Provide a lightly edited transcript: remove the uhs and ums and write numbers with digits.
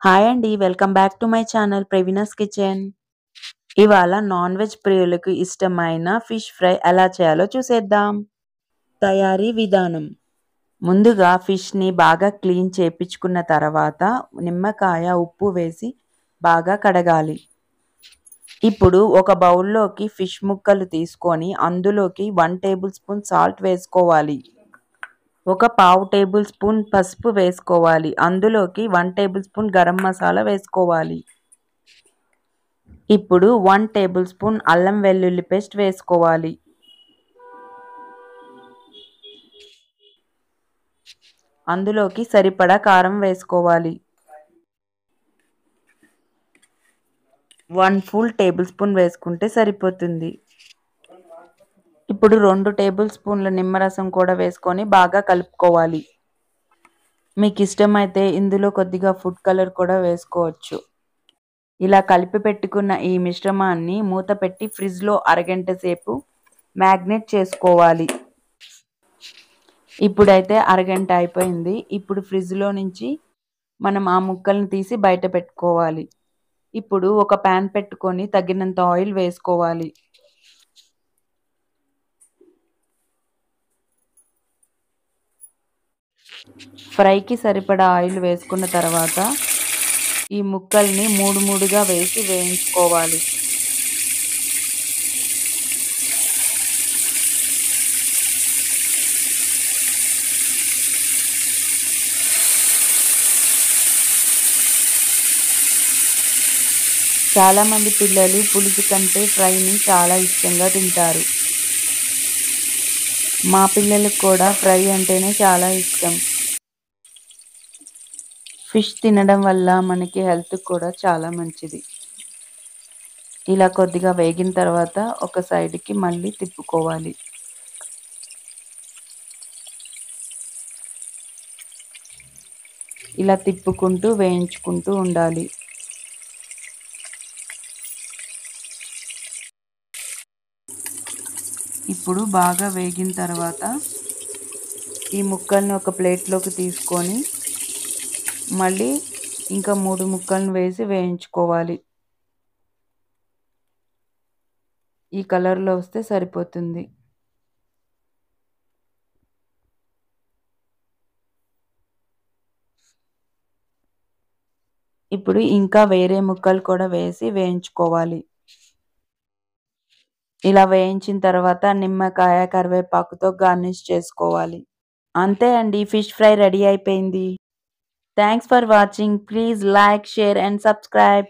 Hi అండి. Welcome back to my channel Praveena's kitchen. ఇవాళ non veg ప్రియులకు ఇష్టమైన ఫిష్ ఫ్రై ఎలా చేయాలో చూసేద్దాం. తయారీ విధానం: ముందుగా ఫిష్ని బాగా క్లీన్ చేపించుకున్న తర్వాత నిమ్మకాయ, ఉప్పు వేసి బాగా కడగాలి. ఇప్పుడు ఒక బౌల్లోకి ఫిష్ ముక్కలు తీసుకొని అందులోకి 1 టేబుల్ స్పూన్ సాల్ట్ వేసుకోవాలి. ఒక పావు టేబుల్ స్పూన్ పసుపు వేసుకోవాలి. అందులోకి 1 టేబుల్ స్పూన్ గరం మసాలా వేసుకోవాలి. ఇప్పుడు 1 టేబుల్ స్పూన్ అల్లం వెల్లుల్లి పేస్ట్ వేసుకోవాలి. అందులోకి సరిపడా కారం వేసుకోవాలి. 1 ఫుల్ టేబుల్ స్పూన్ వేసుకుంటే సరిపోతుంది. ఇప్పుడు 2 టేబుల్ స్పూన్ల నిమ్మరసం కూడా వేసుకొని బాగా కలుపుకోవాలి. మీకు ఇష్టమైతే ఇందులో కొద్దిగా ఫుడ్ కలర్ కూడా వేసుకోవచ్చు. ఇలా కలిపి పెట్టుకున్న ఈ మిశ్రమాన్ని మూత పెట్టి ఫ్రిడ్జ్లో అరగంట సేపు మ్యాగ్నేట్ చేసుకోవాలి. ఇప్పుడైతే అరగంట అయిపోయింది. ఇప్పుడు ఫ్రిడ్జ్లో నుంచి మనం ఆ ముక్కల్ని తీసి బయట పెట్టుకోవాలి. ఇప్పుడు ఒక ప్యాన్ పెట్టుకొని తగినంత ఆయిల్ వేసుకోవాలి. ఫ్రైకి సరిపడా ఆయిల్ వేసుకున్న తర్వాత ఈ ముక్కల్ని మూడుగా వేసి వేయించుకోవాలి. చాలామంది పిల్లలు పులుసు కంటే ఫ్రైని చాలా ఇష్టంగా తింటారు. మా పిల్లలకు కూడా ఫ్రై అంటేనే చాలా ఇష్టం. ఫిష్ తినడం వల్ల మనకి హెల్త్ కూడా చాలా మంచిది. ఇలా కొద్దిగా వేగిన తర్వాత ఒక సైడ్కి మళ్ళీ తిప్పుకోవాలి. ఇలా తిప్పుకుంటూ వేయించుకుంటూ ఉండాలి. ఇప్పుడు బాగా వేగిన తర్వాత ఈ ముక్కల్ని ఒక ప్లేట్లోకి తీసుకొని మళ్ళీ ఇంకా 3 ముక్కలను వేసి వేయించుకోవాలి. ఈ కలర్లో వస్తే సరిపోతుంది. ఇప్పుడు ఇంకా వేరే ముక్కలు కూడా వేసి వేయించుకోవాలి. ఇలా వేయించిన తర్వాత నిమ్మకాయ, కరివేపాకుతో గార్నిష్ చేసుకోవాలి. అంతే అండి, ఫిష్ ఫ్రై రెడీ అయిపోయింది. Thanks for watching. Please like, share and subscribe.